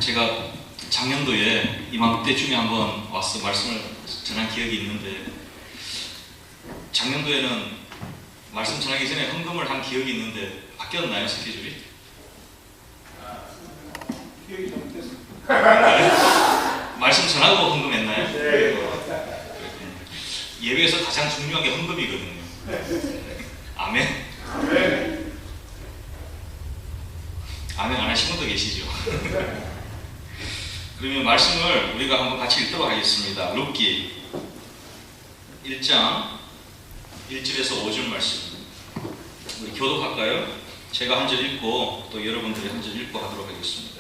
제가 작년도에 이맘때쯤에 한번 와서 말씀을 전한 기억이 있는데, 작년도에는 말씀 전하기 전에 헌금을 한 기억이 있는데 바뀌었나요, 스케줄이? 기억이 잘못됐어요. 말씀 전하고 헌금했나요? 네. 예배에서 가장 중요한 게 헌금이거든요. 아멘? 아멘. 아멘 안 하신 분도 계시죠? 그러면 말씀을 우리가 한번 같이 읽도록 하겠습니다. 룻기 1장 1절에서 5절 말씀. 우리 교독할까요? 제가 한 절 읽고 또 여러분들이 한 절 읽고 하도록 하겠습니다.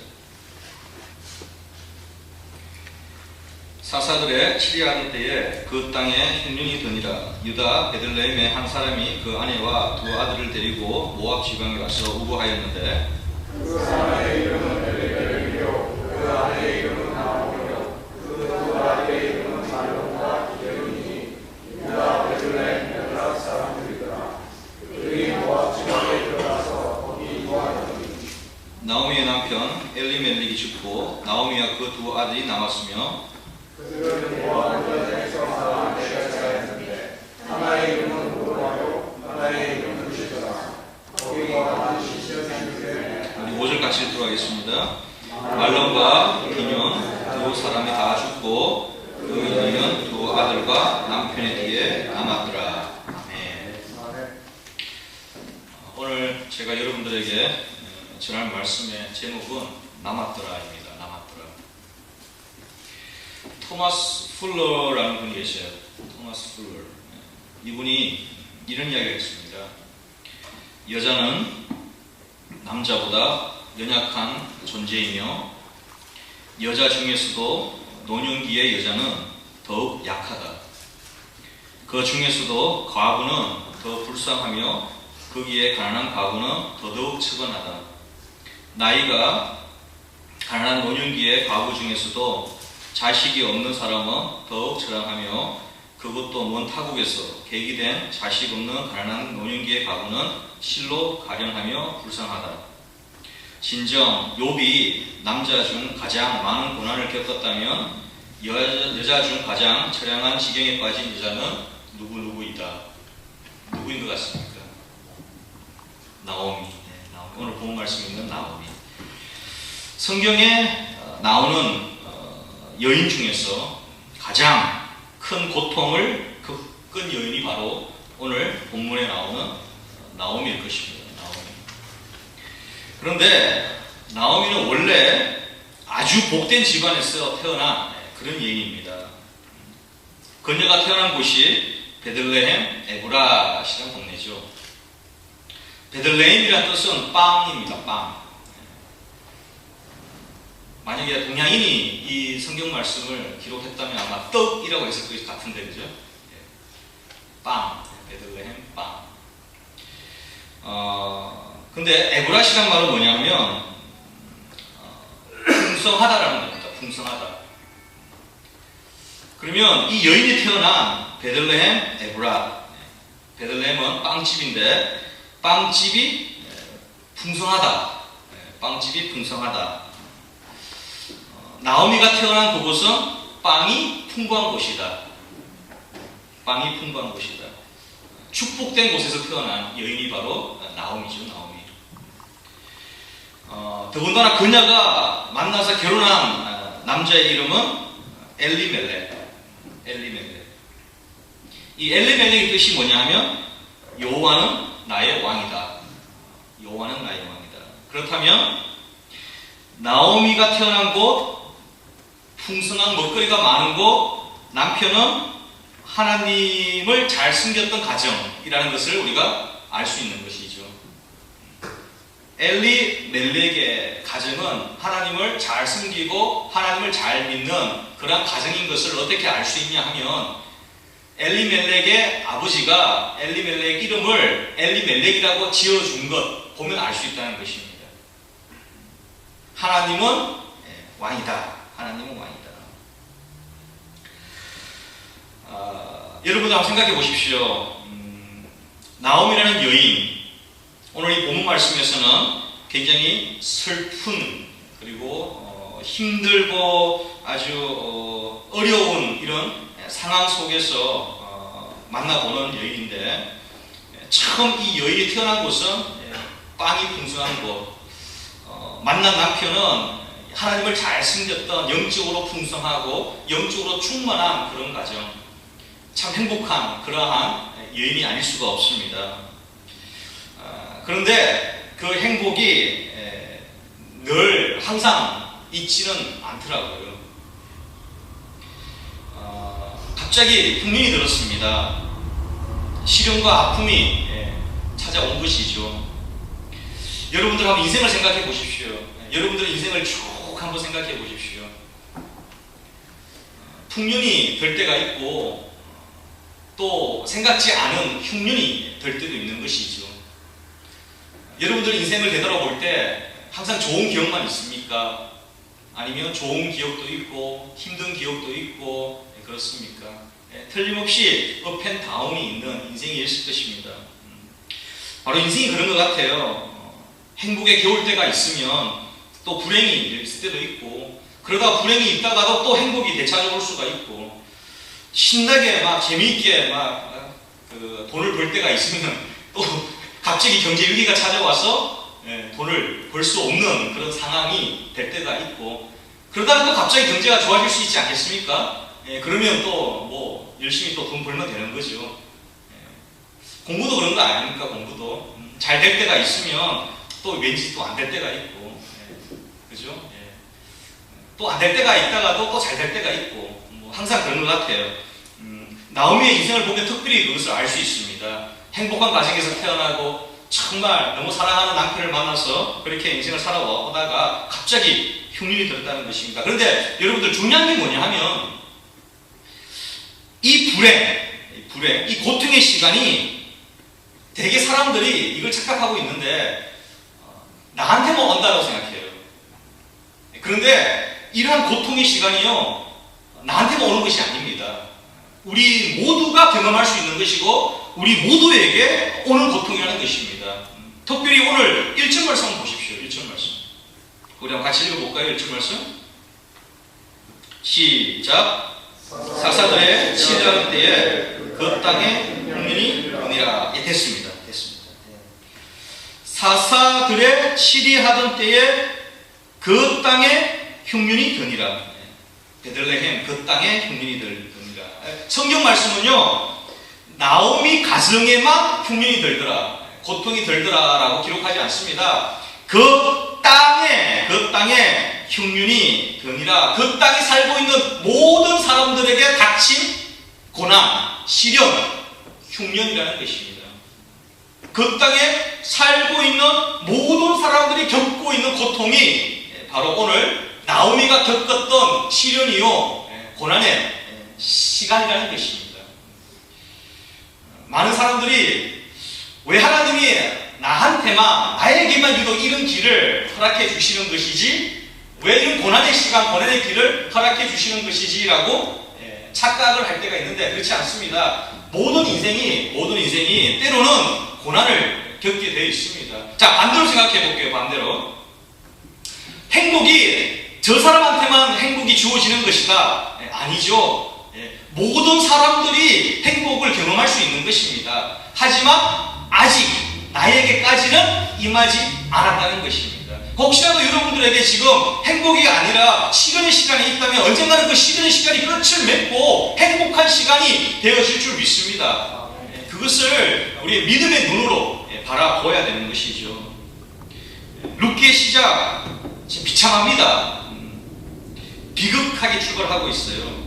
사사들의 치리하던 때에 그 땅에 흉년이 드니라. 유다 베들레헴의 한 사람이 그 아내와 두 아들을 데리고 모압 지방에 가서 우거하였는데, 그 사람의 이름은 엘리멜렉이요 그 아내의 이름은 나오미요 그 두 아들의 이름은 말론과 기르니 유다 베들레헴 베드라 사람들이더라. 그들이 모압 지방에 들어가서 거기 거하더니 나오미의 남편 엘리멜렉이 죽고 나오미와 그 두 아들이 남았으며, 그들은 모압 전쟁에서 낳은 아내가 자였는데 하나의 이름은 오르마요 하나의 이름은 시드라. 거기가 많은 시절인데 우리 5절 같이 읽도록 하겠습니다. 말론과 기뇽 두 사람이 다 죽고 그 여인은 두 아들과 남편의 뒤에 남았더라. 아멘. 오늘 제가 여러분들에게 전할 말씀의 제목은 남았더라입니다. 남았더라. 토마스 풀러라는 분이 계셔요. 토마스 풀러. 이분이 이런 이야기를 했습니다. 여자는 남자보다 연약한 존재이며 여자 중에서도 노년기의 여자는 더욱 약하다. 그 중에서도 과부는 더 불쌍하며 거기에 가난한 과부는 더더욱 측은하다. 나이가 가난한 노년기의 과부 중에서도 자식이 없는 사람은 더욱 처량하며 그것도 먼 타국에서 계기된 자식 없는 가난한 노년기의 과부는 실로 가련하며 불쌍하다. 진정 욥이 남자 중 가장 많은 고난을 겪었다면 여자 중 가장 처량한 지경에 빠진 여자는 누구이다. 누구인 것 같습니까? 나오미. 오늘 본 말씀에 있는 나오미. 성경에 나오는 여인 중에서 가장 큰 고통을 겪은 여인이 바로 오늘 본문에 나오는 나오미일 것입니다. 나오미. 그런데 나오미는 원래 아주 복된 집안에서 태어난 그런 여인입니다. 그녀가 태어난 곳이 베들레헴 에브라시라는 동네죠. 베들레헴이라는 뜻은 빵입니다. 빵. 만약에 동양인이 이 성경 말씀을 기록했다면 아마 떡이라고 했을 것 같은데, 그죠? 빵, 베들레헴 빵. 근데 에브라시란 말은 뭐냐면 풍성하다라는 겁니다. 풍성하다. 그러면 이 여인이 태어난 베들레헴 에브라, 베들레헴은 빵집인데 빵집이 풍성하다. 빵집이 풍성하다. 나오미가 태어난 그곳은 빵이 풍부한 곳이다. 빵이 풍부한 곳이다. 축복된 곳에서 태어난 여인이 바로 나오미죠. 나오미. 더군다나 그녀가 만나서 결혼한 남자의 이름은 엘리멜렉. 엘리멜렉. 이 엘리멜렉의 뜻이 뭐냐 하면 여호와는 나의 왕이다. 여호와는 나의 왕이다. 그렇다면 나오미가 태어난 곳, 풍성한 먹거리가 많은 곳, 남편은 하나님을 잘 숨겼던 가정이라는 것을 우리가 알 수 있는 것이죠. 엘리멜렉의 가정은 하나님을 잘 숨기고 하나님을 잘 믿는 그런 가정인 것을 어떻게 알 수 있냐 하면 엘리멜렉의 아버지가 엘리멜렉 이름을 엘리멜렉이라고 지어준 것 보면 알 수 있다는 것입니다. 하나님은 왕이다. 하나님은 왕이다. 여러분도 한번 생각해 보십시오. 나오미라는 여인, 오늘 이 본문 말씀에서는 굉장히 슬픈 그리고 힘들고 아주 어려운 이런 상황 속에서 만나보는 여인인데, 처음 이 여인이 태어난 곳은 빵이 풍성한 곳, 만난 남편은 하나님을 잘 섬겼던 영적으로 풍성하고 영적으로 충만한 그런 가정, 참 행복한 그러한 여인이 아닐 수가 없습니다. 그런데 그 행복이 늘 항상 있지는 않더라고요. 갑자기 흉년이 들었습니다. 시련과 아픔이 찾아온 것이죠. 여러분들 한번 인생을 생각해 보십시오. 여러분들의 인생을 쭉 한번 생각해 보십시오. 풍년이 될 때가 있고 또 생각지 않은 흉년이 될 때도 있는 것이죠. 여러분들 인생을 되돌아볼 때 항상 좋은 기억만 있습니까? 아니면 좋은 기억도 있고 힘든 기억도 있고 그렇습니까? 틀림없이 업앤다운이 있는 인생이 있을 것입니다. 바로 인생이 그런 것 같아요. 행복에 겨울 때가 있으면 또 불행이 있을 때도 있고, 그러다 불행이 있다가도 또 행복이 되찾아올 수가 있고, 신나게 막 재미있게 막 돈을 벌 때가 있으면 또 갑자기 경제 위기가 찾아와서 돈을 벌 수 없는 그런 상황이 될 때가 있고, 그러다가 또 갑자기 경제가 좋아질 수 있지 않겠습니까? 그러면 또 뭐 열심히 또 돈 벌면 되는 거죠. 공부도 그런 거 아닙니까? 공부도 잘 될 때가 있으면 또 왠지 또 안 될 때가 있고, 그죠? 또 안 될 때가 있다가도 또 잘 될 때가 있고, 뭐 항상 그런 것 같아요. 나오미의 인생을 보면 특별히 그것을 알 수 있습니다. 행복한 가정에서 태어나고 정말 너무 사랑하는 남편을 만나서 그렇게 인생을 살아오다가 갑자기 흉년이 들었다는 것입니다. 그런데 여러분들 중요한 게 뭐냐 하면 이 불행, 이 고통의 시간이 되게 사람들이 이걸 착각하고 있는데 나한테만 온다고 생각해요. 그런데 이러한 고통의 시간이요, 나한테만 오는 것이 아닙니다. 우리 모두가 경험할 수 있는 것이고 우리 모두에게 오는 고통이라는 것입니다. 특별히 오늘 1절 말씀 보십시오. 1절 말씀 우리 한번 같이 읽어볼까요? 1절 말씀 시작. 사사들의 치료하는 때에 그 땅에 흉년이 오니라. 됐습니다. 사사들의 치리하던 때에 그 땅에 흉년이 드니라. 베들레헴 그 땅에 흉년이 드니라. 성경 말씀은요, 나오미 가정에만 흉년이 들더라, 고통이 들더라 라고 기록하지 않습니다. 그 땅에 흉년이 드니라. 그 땅에 살고 있는 모든 사람들에게 닥친 고난, 시련, 흉년이라는 것입니다. 그 땅에 살고 있는 모든 사람들이 겪고 있는 고통이 바로 오늘 나오미가 겪었던 시련이요, 고난의 시간이라는 것입니다. 많은 사람들이 왜 하나님이 나에게만 유독 이런 길을 허락해 주시는 것이지, 왜 이런 고난의 시간, 고난의 길을 허락해 주시는 것이지라고 착각을 할 때가 있는데 그렇지 않습니다. 모든 인생이 때로는 고난을 겪게 되어 있습니다. 자, 반대로 생각해 볼게요. 반대로. 행복이 저 사람한테만 행복이 주어지는 것이다. 아니죠. 모든 사람들이 행복을 경험할 수 있는 것입니다. 하지만 아직 나에게까지는 임하지 않았다는 것입니다. 혹시라도 여러분들에게 지금 행복이 아니라 시련의 시간이 있다면 언젠가는 그 시련의 시간이 끝을 맺고 행복한 시간이 되어질 줄 믿습니다. 그것을 우리의 믿음의 눈으로 바라보아야 되는 것이죠. 룻기의 시작 지금 비참합니다. 비극하게 출발하고 있어요.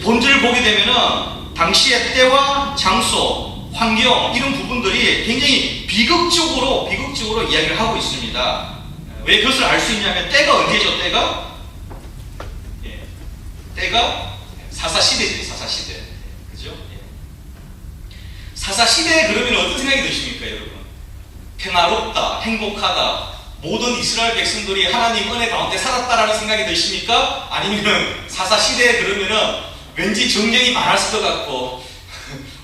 본절을 보게 되면은 당시의 때와 장소, 환경 이런 부분들이 굉장히 비극적으로 이야기를 하고 있습니다. 왜 그것을 알 수 있냐면 때가 언제죠? 때가 사사시대죠. 사사시대. 그죠? 사사시대에 그러면 어떤 생각이 드십니까, 여러분? 평화롭다, 행복하다, 모든 이스라엘 백성들이 하나님 은혜 가운데 살았다라는 생각이 드십니까? 아니면 사사시대에 그러면은 왠지 정쟁이 많았을 것 같고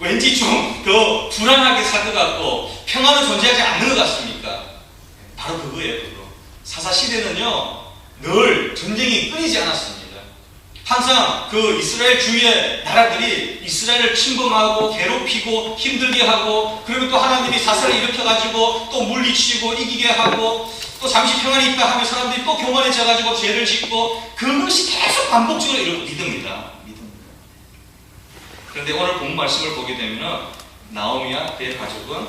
왠지 좀 더 불안하게 살 것 같고 평화는 존재하지 않는 것 같습니까? 바로 그거예요. 그거. 사사시대는요, 늘 전쟁이 끊이지 않았습니다. 항상 그 이스라엘 주위의 나라들이 이스라엘을 침범하고 괴롭히고 힘들게 하고, 그리고 또 하나님이 사슬을 일으켜가지고 또 물리치고 이기게 하고, 또 잠시 평안이 있다 하면 사람들이 또 교만해져가지고 죄를 짓고, 그것이 계속 반복적으로 이루고 믿습니다. 그런데 오늘 본 말씀을 보게 되면 나오미와 그의 가족은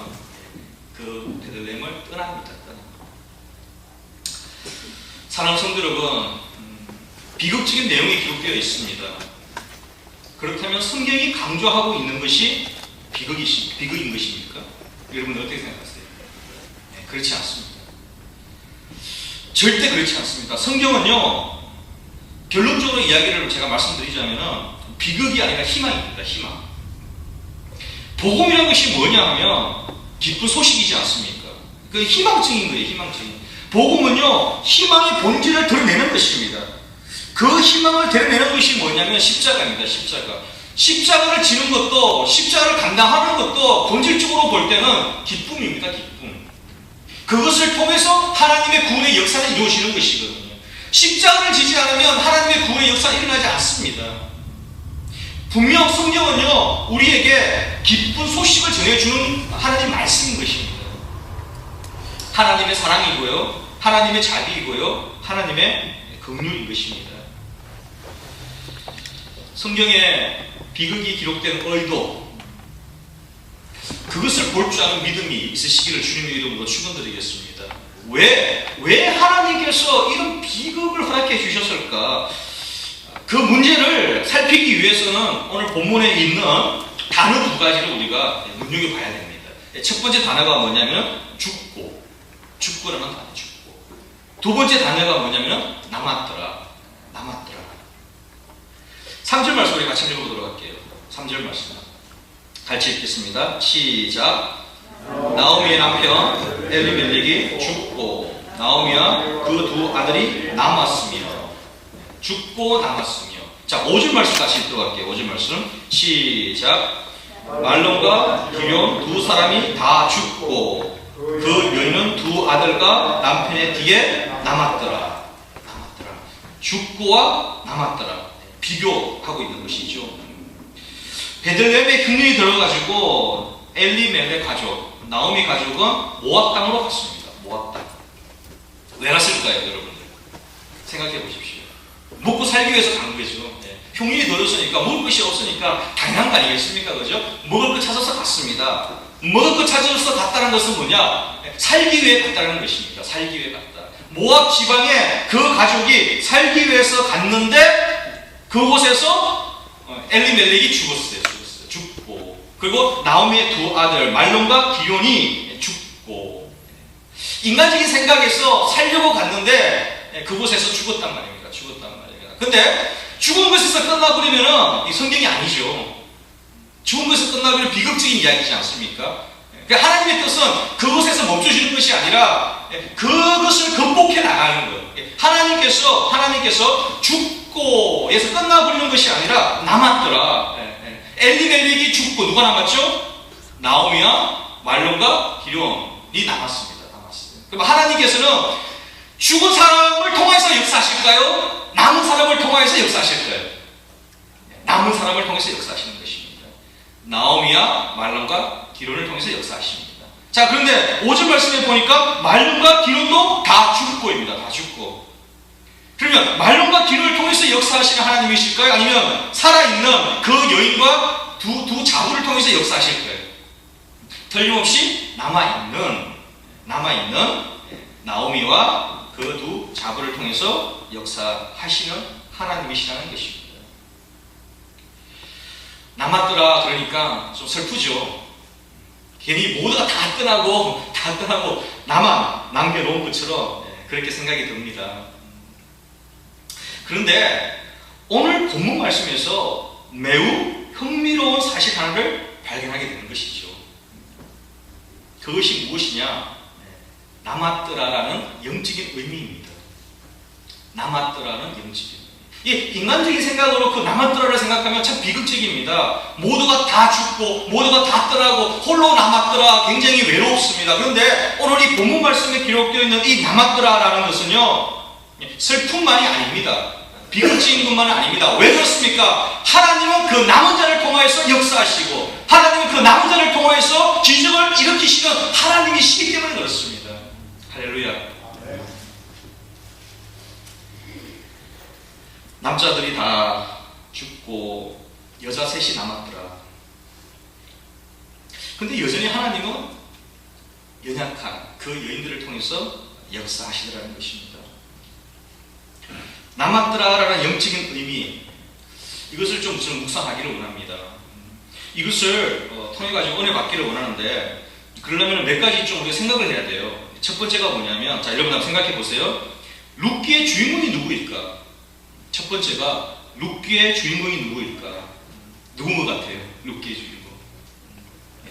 그 베들레헴을 떠납니다. 사랑하는 성도 여러분, 비극적인 내용이 기록되어 있습니다. 그렇다면 성경이 강조하고 있는 것이 비극인 것입니까? 여러분 어떻게 생각하세요? 네, 그렇지 않습니다. 절대 그렇지 않습니다. 성경은요, 결론적으로 이야기를 제가 말씀드리자면 비극이 아니라 희망입니다. 희망. 복음이라는 것이 뭐냐 하면 기쁜 소식이지 않습니까? 그 희망적인 거예요. 희망적인. 복음은요, 희망의 본질을 드러내는 것입니다. 그 희망을 드러내는 것이 뭐냐면 십자가입니다. 십자가를 지는 것도, 십자가를 감당하는 것도 본질적으로 볼 때는 기쁨입니다. 기쁨. 그것을 통해서 하나님의 구원의 역사는 이루어지는 것이거든요. 십자가를 지지 않으면 하나님의 구원의 역사는 일어나지 않습니다. 분명 성경은요, 우리에게 기쁜 소식을 전해주는 하나님 말씀인 것입니다. 하나님의 사랑이고요, 하나님의 자비이고요, 하나님의 긍휼인 것입니다. 성경에 비극이 기록된 의도, 그것을 볼 줄 아는 믿음이 있으시기를 주님의 이름으로 축원드리겠습니다. 왜 하나님께서 이런 비극을 허락해 주셨을까? 그 문제를 살피기 위해서는 오늘 본문에 있는 단어 두 가지를 우리가 눈여겨봐야 됩니다. 첫 번째 단어가 뭐냐면 죽고라는 단어, 죽고. 두 번째 단어가 뭐냐면 남았더라. 3절 말씀 우리 같이 읽어보도록 할게요. 3절 말씀 같이 읽겠습니다. 시작. 나오미의 남편 엘리멜렉이 죽고 나오미와 그 두 아들이 남았으며. 죽고 남았으며. 자, 5절 말씀 같이 읽도록 할게요. 5절 말씀 시작. 말론과 기럨 두 사람이 다 죽고 그 여인은 두 아들과 남편의 뒤에 남았더라. 죽고와 남았더라. 비교하고 있는 것이죠. 베들레헴에 흉년이 들어가지고 엘리멜렉 가족, 나오미 가족은 모압 땅으로 갔습니다. 모압 땅. 왜 갔을까요, 여러분들? 생각해 보십시오. 먹고 살기 위해서 간 거죠. 흉년이 들었으니까, 먹을 것이 없으니까 당연한 거 아니겠습니까? 그죠? 먹을 것 찾아서 갔습니다. 먹을 것 찾아서 갔다는 것은 뭐냐? 살기 위해 갔다는 것입니다. 살기 위해 갔다. 모압 지방에 그 가족이 살기 위해서 갔는데 그곳에서 엘리멜렉이 죽었어요. 죽고. 그리고 나오미의 두 아들 말론과 기럨이 죽고. 인간적인 생각에서 살려고 갔는데 그곳에서 죽었단 말입니다. 근데 죽은 것에서 끝나버리면 이 성경이 아니죠. 죽은 것에서 끝나버리면 비극적인 이야기지 않습니까? 하나님의 뜻은 그것에서 멈춰지는 것이 아니라 그것을 극복해 나가는 것. 하나님께서 죽고에서 끝나버리는 것이 아니라 남았더라. 엘리멜렉이 죽고 누가 남았죠? 나오미와 말론과 기럨이 남았습니다. 그럼 하나님께서는 죽은 사람을 통해서 역사하실까요? 남은 사람을 통해서 역사하실까요? 남은 사람을 통해서 역사하시는 것입니다. 나오미와 말론과 기럨을 통해서 역사하십니다. 자, 그런데 5절 말씀에 보니까 말론과 기럨도 다 죽고입니다. 다 죽고. 그러면 말론과 기럨을 통해서 역사하시는 하나님이실까요? 아니면 살아있는 그 여인과 두 자부를 통해서 역사하실까요? 틀림없이 남아있는 나오미와 그 두 자부를 통해서 역사하시는 하나님이시라는 것입니다. 남았더라 그러니까 좀 슬프죠. 괜히 모두가 다 떠나고 나만 남겨놓은 것처럼 그렇게 생각이 듭니다. 그런데 오늘 본문 말씀에서 매우 흥미로운 사실 하나를 발견하게 되는 것이죠. 그것이 무엇이냐? 남았더라라는 영적인 의미입니다. 남았더라는 영적인 의미. 인간적인 생각으로 그 남았더라를 생각하면 참 비극적입니다. 모두가 다 죽고 모두가 다 떠나고 홀로 남았더라. 굉장히 외롭습니다. 그런데 오늘 이 본문 말씀에 기록되어 있는 이 남았더라라는 것은요, 슬픔만이 아닙니다. 비극적인 것만은 아닙니다. 왜 그렇습니까? 하나님은 그 남은 자를 통하여서 역사하시고 하나님은 그 남은 자를 통하여서 기적을 일으키시는 하나님이시기 때문에 그렇습니다. 할렐루야. 남자들이 다 죽고 여자 셋이 남았더라. 근데 여전히 하나님은 연약한 그 여인들을 통해서 역사하시더라는 것입니다. 남았더라라는 영적인 의미, 이것을 좀 저는 묵상하기를 원합니다. 이것을 통해가지고 은혜 받기를 원하는데, 그러려면 몇 가지 좀 우리가 생각을 해야 돼요. 첫 번째가 뭐냐면, 자, 여러분 한번 생각해 보세요. 룻기의 주인공이 누구일까? 첫 번째가 룻기의 주인공이 누구일까? 누군 것 같아요? 룻기의 주인공.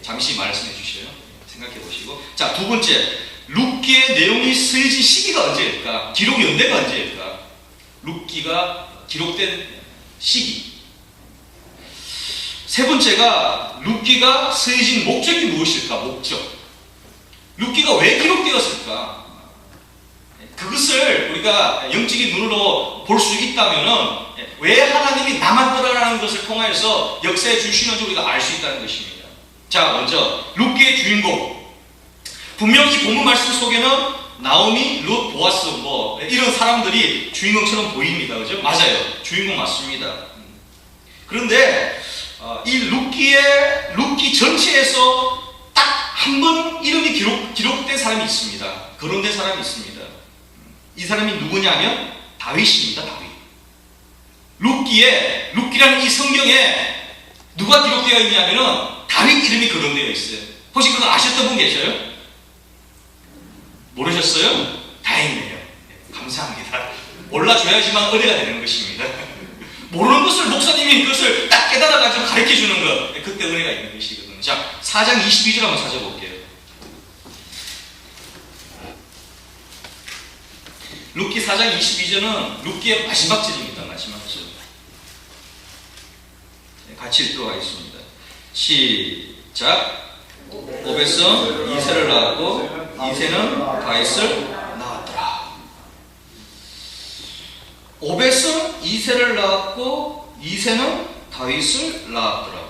잠시 말씀해 주셔요. 생각해 보시고. 자, 두 번째, 룻기의 내용이 쓰여진 시기가 언제일까? 기록 연대가 언제일까? 룻기가 기록된 시기. 세 번째가 룻기가 쓰여진 목적이 무엇일까? 목적. 룻기가 왜 기록되었을까? 그것을 우리가 영적인 눈으로 볼 수 있다면은 왜 하나님이 남았더라라는 것을 통하여서 역사에 주시는지 우리가 알 수 있다는 것입니다. 자, 먼저 룻기의 주인공. 분명히 본문 말씀 속에는 나오미, 룻, 보아스 뭐 이런 사람들이 주인공처럼 보입니다. 그죠? 맞아요. 주인공 맞습니다. 그런데 이 룻기 전체에서 딱 한 번 이름이 기록된 사람이 있습니다. 거론된 사람이 있습니다. 이 사람이 누구냐면 다윗입니다. 다윗. 룻기라는 이 성경에 누가 기록되어 있냐면은 다윗 이름이 거론되어 있어요. 혹시 그거 아셨던 분 계셔요? 모르셨어요? 다행이네요. 감사합니다. 몰라줘야지만 은혜가 되는 것입니다. 모르는 것을 목사님이 그것을 딱 깨달아가지고 가르쳐주는 것, 그때 은혜가 있는 것이거든요. 자, 4장 22절 한번 찾아볼게요. 룻기 4장 22절은 룻기의 마지막 절입니다. 마지막 절. 같이 읽도록 하겠습니다. 시작. 오벳은 이새를 낳았고 이새는 다윗을 낳았더라. 오벳은 이새를 낳았고 이새는 다윗을 낳았더라.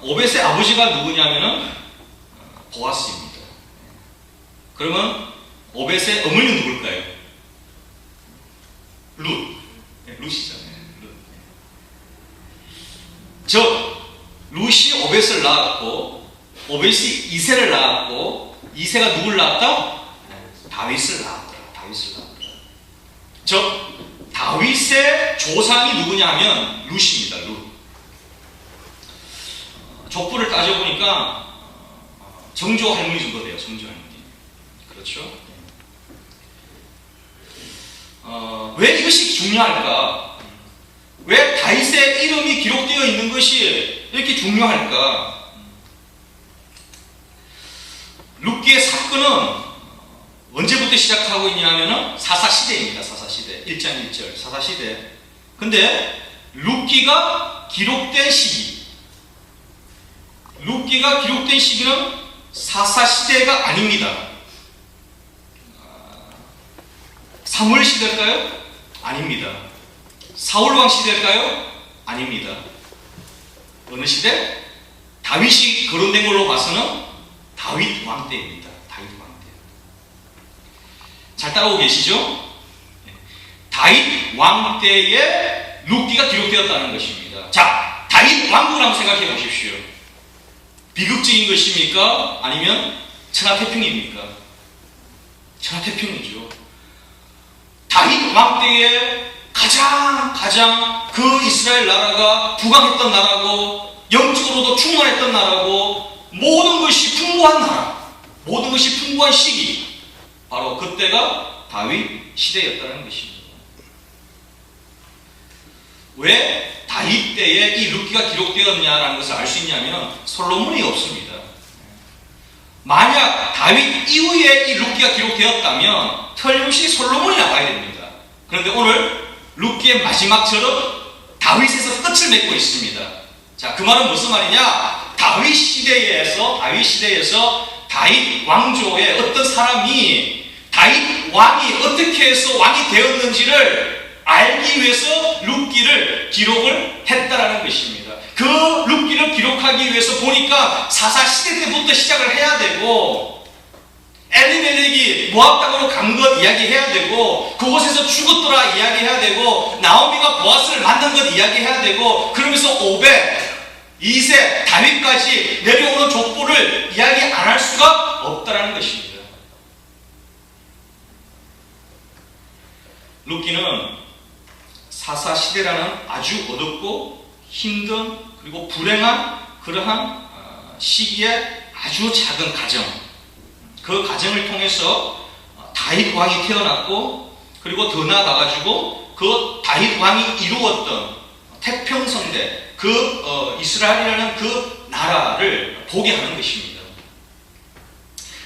오벳의 아버지가 누구냐면은 보아스입니다. 그러면 오벳의 어머니는 누굴까요? 룻이잖아요. 룻이 오벳을 낳았고 오벳이 이새를 낳았고 이새가 누굴 낳았다? 다윗을 낳았더라. 다윗의 조상이 누구냐 하면 룻입니다. 룻. 족보를 따져보니까 정조 할머니 정도 돼요. 정조 할머니. 그렇죠? 왜 이것이 중요할까? 왜 다윗의 이름이 기록되어 있는 것이 이렇게 중요할까? 룻기의 사건은 언제부터 시작하고 있냐면은 사사시대입니다. 사사시대. 1장 1절. 사사시대. 근데 룻기가 기록된 시기는 사사시대가 아닙니다. 사무엘 시대일까요? 아닙니다. 사울왕 시대일까요? 아닙니다. 어느 시대? 다윗이 거론된 걸로 봐서는 다윗 왕 때입니다. 다윗 왕 때. 잘 따라오고 계시죠? 다윗 왕 때에 룻기가 기록되었다는 것입니다. 자, 다윗 왕국을 한번 생각해 보십시오. 비극적인 것입니까? 아니면 천하태평입니까? 천하태평이죠. 다윗 왕 때에 가장 그 이스라엘 나라가 부강했던 나라고 영적으로도 충만했던 나라고 모든 것이 풍부한 나라, 모든 것이 풍부한 시기, 바로 그때가 다윗 시대였다는 것입니다. 왜 다윗 때에 이 룻기가 기록되었냐라는 것을 알 수 있냐면 솔로몬이 없습니다. 만약 다윗 이후에 이 룻기가 기록되었다면 틀림없이 솔로몬이 나와야 됩니다. 그런데 오늘 룻기의 마지막 절은 다윗에서 끝을 맺고 있습니다. 자, 그 말은 무슨 말이냐? 다윗 시대에서 다윗 왕조의 어떤 사람이 다윗 왕이 어떻게 해서 왕이 되었는지를 알기 위해서 룻기를 기록을 했다라는 것입니다. 그 룻기를 기록하기 위해서 보니까 사사 시대 때부터 시작을 해야 되고, 엘리멜렉이 모압 땅으로 간 것 이야기해야 되고, 그곳에서 죽었더라 이야기해야 되고, 나오미가 보아스를 만난 것 이야기해야 되고, 그러면서 오벳, 이세, 다윗까지 내려오는 족보를 이야기 안 할 수가 없다라는 것입니다. 룻기는 사사 시대라는 아주 어둡고 힘든 그리고 불행한 그러한 시기에 아주 작은 가정, 그 가정을 통해서 다윗 왕이 태어났고, 그리고 더 나아가가지고 그 다윗 왕이 이루었던 태평성대, 그 이스라엘이라는 그 나라를 보게 하는 것입니다.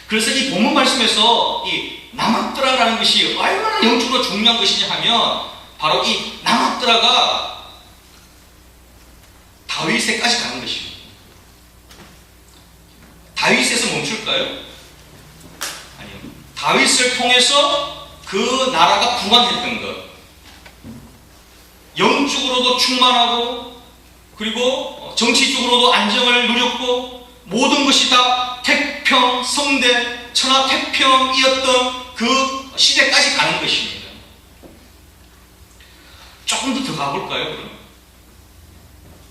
그래서 이 본문 말씀에서 이 남았더라라는 것이 얼마나 영적으로 중요한 것이냐 하면, 바로 이 남았더라가 다윗에까지 가는 것입니다. 다윗에서 멈출까요? 아니요. 다윗을 통해서 그 나라가 부강했던 것, 영적으로도 충만하고, 그리고 정치적으로도 안정을 누렸고, 모든 것이 다 태평성대, 천하태평이었던 그 시대까지 가는 것입니다. 조금 더 가볼까요, 그럼?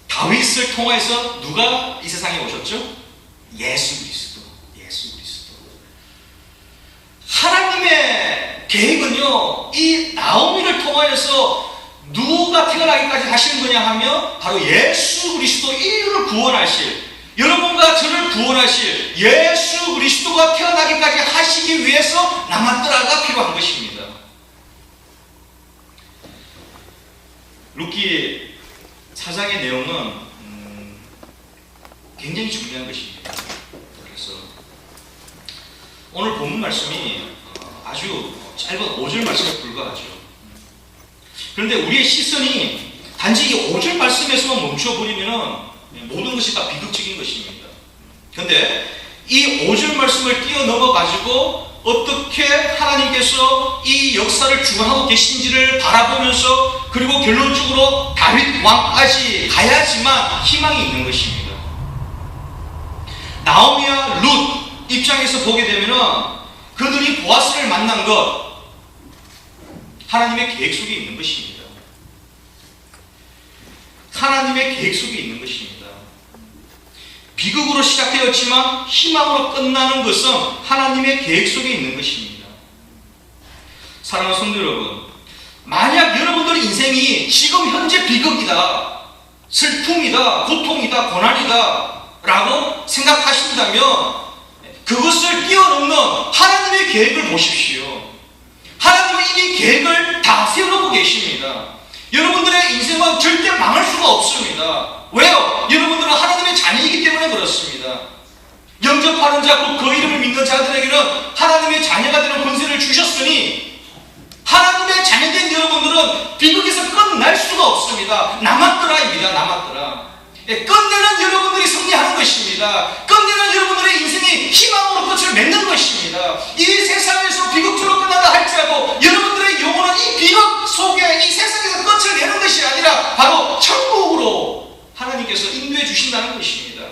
다윗을 통해서 누가 이 세상에 오셨죠? 예수 그리스도. 예수 그리스도. 하나님의 계획은요, 이 나오미를 통하여서 누가 태어나기까지 하시는 거냐 하면, 바로 예수 그리스도, 인류를 구원하실, 여러분과 저를 구원하실 예수 그리스도가 태어나기까지 하시기 위해서 남았더라가 필요한 것입니다. 룻기 4장의 내용은 굉장히 중요한 것입니다. 그래서 오늘 본문 말씀이 아주 짧은 5절 말씀에 불과하죠. 그런데 우리의 시선이 단지 이 5절 말씀에서만 멈춰버리면 모든 것이 다 비극적인 것입니다. 그런데 이 5절 말씀을 뛰어넘어가지고 어떻게 하나님께서 이 역사를 주관하고 계신지를 바라보면서, 그리고 결론적으로 다윗 왕까지 가야지만 희망이 있는 것입니다. 나오미와 룻 입장에서 보게 되면 그들이 보아스를 만난 것, 하나님의 계획 속에 있는 것입니다. 하나님의 계획 속에 있는 것입니다. 비극으로 시작되었지만 희망으로 끝나는 것은 하나님의 계획 속에 있는 것입니다. 사랑하는 성도 여러분, 만약 여러분들의 인생이 지금 현재 비극이다, 슬픔이다, 고통이다, 고난이다 라고 생각하신다면 그것을 뛰어넘는 하나님의 계획을 보십시오. 하나님은 이미 계획을 다 세워놓고 계십니다. 여러분들의 인생은 절대 망할 수가 없습니다. 왜요? 여러분들은 하나님의 자녀이기 때문에 그렇습니다. 영접하는 자, 그 이름을 믿는 자들에게는 하나님의 자녀가 되는 권세를 주셨으니, 하나님의 자녀된 여러분들은 비극에서 끝날 수가 없습니다. 남았더라입니다. 남았더라. 끝내는 여러분들이 승리하는 것입니다. 끝내는 여러분들의 인생이 희망으로 끝을 맺는 것입니다. 이 세상에서 비극처럼 끝난다 할지라도 여러분들의 영혼은 이 비극 속에, 이 세상에서 끝을 내는 것이 아니라 바로 천국으로 하나님께서 인도해 주신다는 것입니다.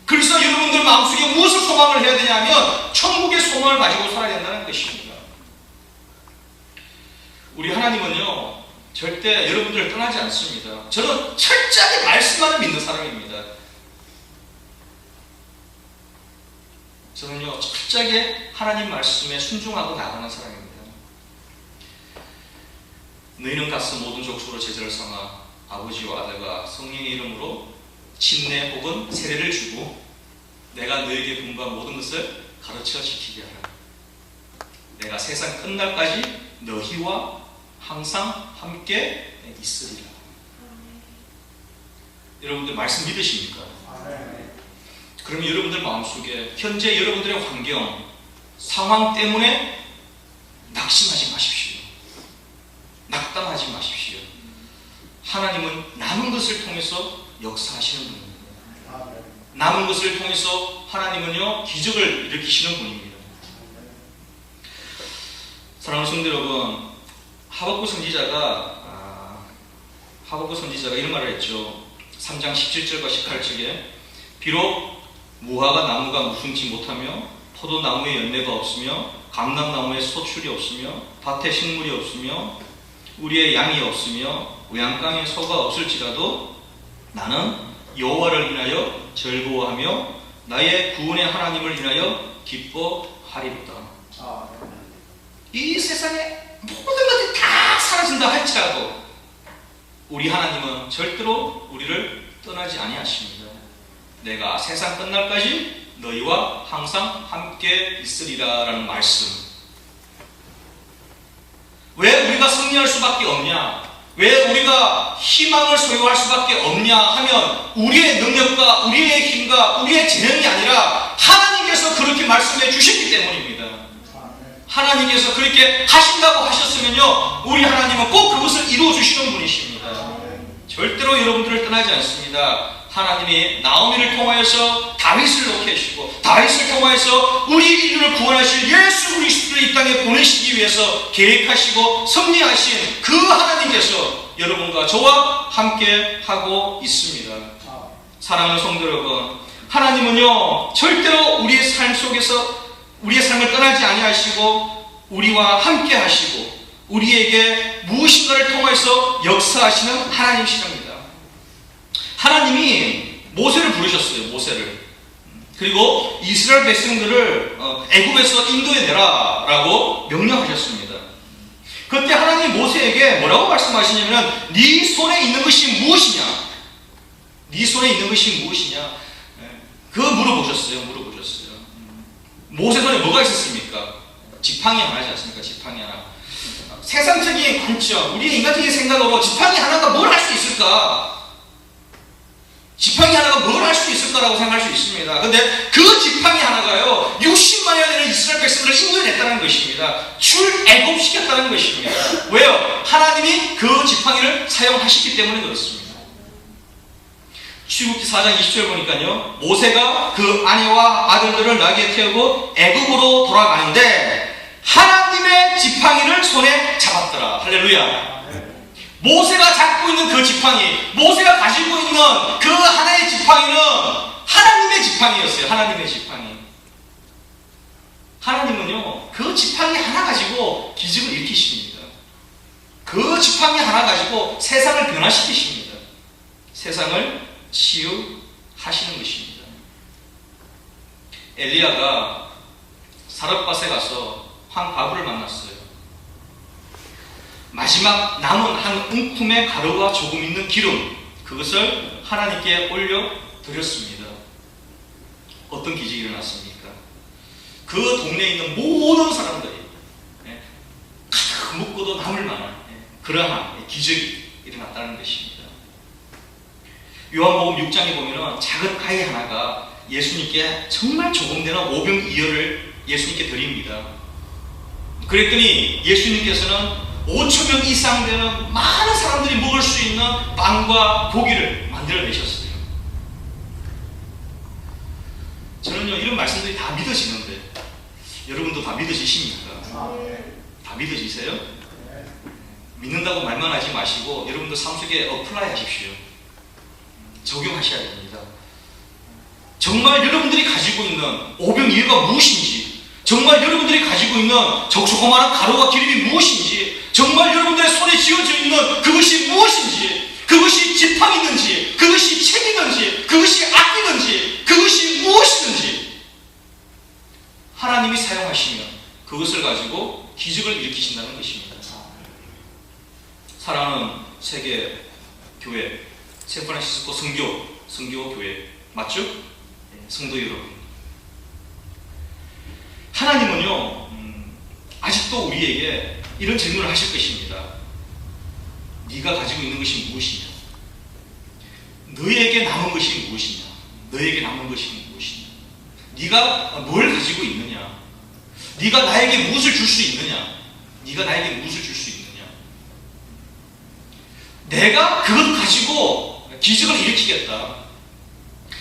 그래서 여러분들 마음속에 무엇을 소망을 해야 되냐면 천국의 소망을 가지고 살아야 된다는 것입니다. 우리 하나님은요, 절대 여러분들을 떠나지 않습니다. 저는 철저하게 말씀만을 믿는 사람입니다. 저는요, 철저하게 하나님 말씀에 순종하고 나가는 사람입니다. 너희는 가서 모든 족속으로 제자를 삼아 아버지와 아들과 성령의 이름으로 침례 혹은 세례를 주고 내가 너에게 분부한 모든 것을 가르쳐 지키게 하라. 내가 세상 끝날까지 너희와 항상 함께 있으리라. 여러분들 말씀 믿으십니까? 그러면 여러분들 마음속에 현재 여러분들의 환경, 상황 때문에 낙심하지 마십시오. 낙담하지 마십시오. 하나님은 남은 것을 통해서 역사하시는 분입니다. 남은 것을 통해서 하나님은요, 기적을 일으키시는 분입니다. 사랑하는 성도 여러분, 하박국 선지자가 이런 말을 했죠. 3장 17절과 18절에 비록 무화과 나무가 무성치 못하며 포도나무에 열매가 없으며 감람나무에 소출이 없으며 밭에 식물이 없으며 우리의 양이 없으며 외양간에 소가 없을지라도 나는 여호와를 인하여 즐거워하며 나의 구원의 하나님을 인하여 기뻐하리로다. 이 세상에 모든 것들이 다 사라진다 할지라도 우리 하나님은 절대로 우리를 떠나지 아니하십니다. 내가 세상 끝날까지 너희와 항상 함께 있으리라 라는 말씀. 왜 우리가 승리할 수밖에 없냐? 왜 우리가 희망을 소유할 수밖에 없냐 하면 우리의 능력과 우리의 힘과 우리의 재능이 아니라 하나님께서 그렇게 말씀해 주셨기 때문입니다. 하나님께서 그렇게 하신다고 하셨으면요, 우리 하나님은 꼭 그것을 이루어 주시는 분이십니다. 절대로 여러분들을 떠나지 않습니다. 하나님이 나오미를 통하여서 다윗을 놓게 하시고 다윗을 통하여서 우리 인류를 구원하실 예수 그리스도를 이 땅에 보내시기 위해서 계획하시고 섭리하신 그 하나님께서 여러분과 저와 함께 하고 있습니다. 사랑하는 성도 여러분, 하나님은요 절대로 우리의 삶 속에서 우리의 삶을 떠나지 아니하시고 우리와 함께 하시고 우리에게 무엇인가를 통해서 역사하시는 하나님이십니다. 하나님이 모세를 부르셨어요. 모세를. 그리고 이스라엘 백성들을 애굽에서 인도해내라 라고 명령하셨습니다. 그때 하나님이 모세에게 뭐라고 말씀하시냐면 네 손에 있는 것이 무엇이냐? 네 손에 있는 것이 무엇이냐? 그거 물어보셨어요. 모세 손에 뭐가 있었습니까? 지팡이 하나지 않습니까? 지팡이 하나. 세상적인 관점, 우리의 인간적인 생각으로 지팡이 하나가 뭘 할 수 있을까? 지팡이 하나가 뭘 할 수 있을까라고 생각할 수 있습니다. 근데 그 지팡이 하나가요 60만여 되는 이스라엘 백성들을 인도해냈다는 것입니다. 출애굽시켰다는 것입니다. 왜요? 하나님이 그 지팡이를 사용하셨기 때문에 그렇습니다. 출애굽기 4장 20절 보니까요, 모세가 그 아내와 아들들을 나귀에 태우고 애굽으로 돌아가는데 하나님의 지팡이를 손에 잡았더라. 할렐루야. 모세가 잡고 있는 그 지팡이, 모세가 가지고 있는 그 하나의 지팡이는 하나님의 지팡이였어요. 하나님의 지팡이. 하나님은요 그 지팡이 하나 가지고 기적을 일으키십니다. 그 지팡이 하나 가지고 세상을 변화시키십니다. 세상을 치유하시는 것입니다. 엘리야가 사렙밭에 가서 한 과부를 만났어요. 마지막 남은 한 움큼의 가루가 조금 있는 기름, 그것을 하나님께 올려 드렸습니다. 어떤 기적이 일어났습니까? 그 동네에 있는 모든 사람들이 가득 묻고도 남을 만한 그러한 기적이 일어났다는 것입니다. 요한복음 6장에 보면 작은 아이 하나가 예수님께 정말 조금 되는 오병이어를 예수님께 드립니다. 그랬더니 예수님께서는 5,000명 이상 되는 많은 사람들이 먹을 수 있는 빵과 고기를 만들어내셨어요. 저는요 이런 말씀들이 다 믿어지는데 여러분도 다 믿어지십니까? 다 믿어지세요? 믿는다고 말만 하지 마시고 여러분도 삶 속에 어플라이 하십시오. 적용하셔야 됩니다. 정말 여러분들이 가지고 있는 오병이어가 무엇인지, 정말 여러분들이 가지고 있는 조그마한 가루와 기름이 무엇인지, 정말 여러분들의 손에 쥐어져 있는 그것이 무엇인지, 그것이 지팡이든지, 그것이 책이든지, 그것이 악기든지, 그것이 무엇이든지 하나님이 사용하시면 그것을 가지고 기적을 일으키신다는 것입니다. 사랑하는 세계 교회, 샌프란시스코 선교 교회 맞죠? 성도 여러분, 하나님은요 아직도 우리에게 이런 질문을 하실 것입니다. 네가 가지고 있는 것이 무엇이냐? 너에게 남은 것이 무엇이냐? 너에게 남은 것이 무엇이냐? 네가 뭘 가지고 있느냐? 네가 나에게 무엇을 줄 수 있느냐? 네가 나에게 무엇을 줄 수 있느냐? 내가 그것 가지고 기적을 일으키겠다.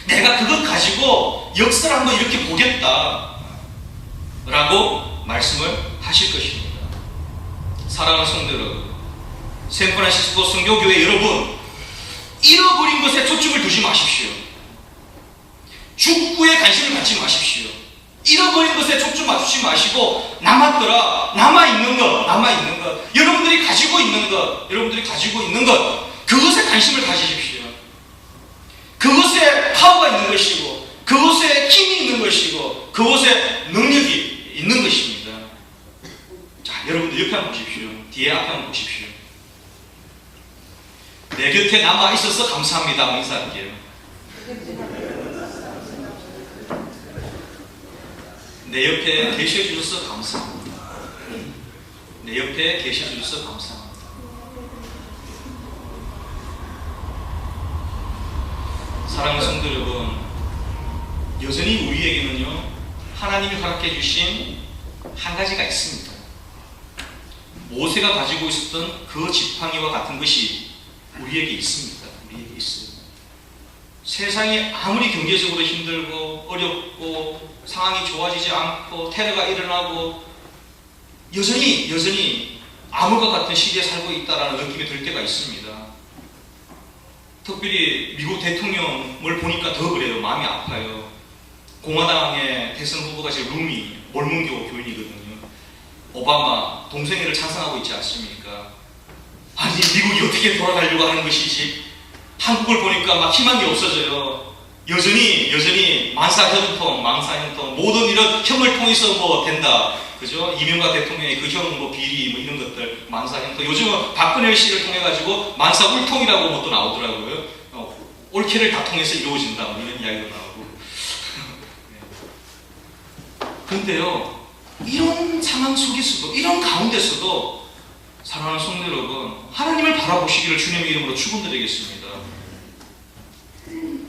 내가 그것 가지고 역사를 한번 이렇게 보겠다 라고 말씀을 하실 것입니다. 사랑하는 성도 여러분, 샌프란시스코 선교교회 여러분, 잃어버린 것에 초점을 두지 마십시오. 축구에 관심을 갖지 마십시오. 잃어버린 것에 초점 맞추지 마시고 남았더라, 남아있는 것, 여러분들이 가지고 있는 것, 그것에 관심을 가지십시오. 그것에 파워가 있는 것이고, 그것에 힘이 있는 것이고, 그것에 능력이 있는 것입니다. 자, 여러분들 옆에 한번 보십시오. 뒤에 앞에 한번 보십시오. 내 곁에 남아 있어서 감사합니다. 인사할게요. 내 옆에 계셔 주셔서 감사합니다. 내 옆에 계셔 주셔서 감사합니다. 사랑하는 성도 여러분, 여전히 우리에게는요, 하나님이 허락해 주신 한 가지가 있습니다. 모세가 가지고 있었던 그 지팡이와 같은 것이 우리에게 있습니다. 우리에게 있어요. 세상이 아무리 경제적으로 힘들고 어렵고 상황이 좋아지지 않고 테러가 일어나고 여전히 암흑과 같은 시대에 살고 있다는 느낌이 들 때가 있습니다. 특별히 미국 대통령을 보니까 더 그래요. 마음이 아파요. 공화당의 대선 후보가 지금 루미 몰문교 교인이거든요. 오바마 동생회를 찬성하고 있지 않습니까? 아니, 미국이 어떻게 돌아가려고 하는 것이지? 한국을 보니까 막 희망이 없어져요. 여전히 망사형통, 모든 이런 형을 통해서 뭐 된다. 그죠? 이명박 대통령의 그 형, 뭐 비리, 뭐 이런 것들, 망사형통. 요즘은 박근혜 씨를 통해가지고 망사울통이라고 뭐 또 나오더라고요. 옳게를 다 통해서 이루어진다. 뭐 이런 이야기도 나오고. 그런데요, 이런 상황 속에서도, 이런 가운데서도, 사랑하는 성도 여러분, 하나님을 바라보시기를 주님의 이름으로 축원드리겠습니다.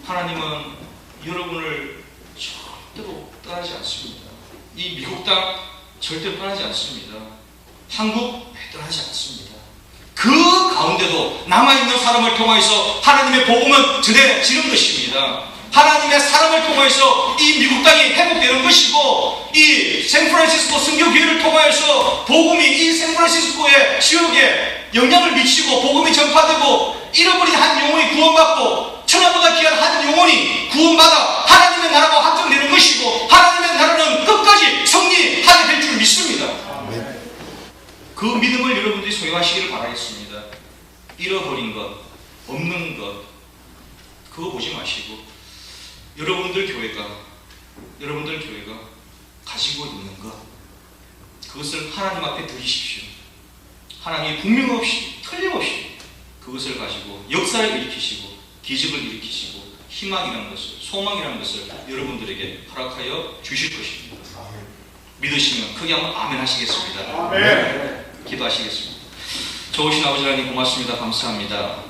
하나님은 여러분을 절대로 떠나지 않습니다. 이 미국 땅 절대로 떠나지 않습니다. 한국 떠나지 않습니다. 그 가운데도 남아있는 사람을 통해서 하나님의 복음은 전해지는 것입니다. 하나님의 사람을 통해서 이 미국 땅이 회복되는 것이고, 이 샌프란시스코 선교교회를 통해서 복음이 이 샌프란시스코의 지역에 영향을 미치고 복음이 전파되고 잃어버린 한 영혼이 구원받고 천하보다 귀한 한 영혼이 구원받아 하나님의 나라가 확정되는 것이고, 하나님의 나라는 끝까지 승리하게 될 줄 믿습니다. 그 믿음을 여러분들이 소유하시기를 바라겠습니다. 잃어버린 것, 없는 것, 그거 보지 마시고 여러분들 교회가 가지고 있는 것, 그것을 하나님 앞에 드리십시오. 하나님이 분명없이 틀림없이 그것을 가지고 역사를 일으키시고 기적을 일으키시고 희망이라는 것을, 소망이라는 것을 여러분들에게 허락하여 주실 것입니다. 믿으시면 크게 한번 아멘 하시겠습니다. 아멘. 기도하시겠습니다. 좋으신 아버지 하나님 고맙습니다. 감사합니다.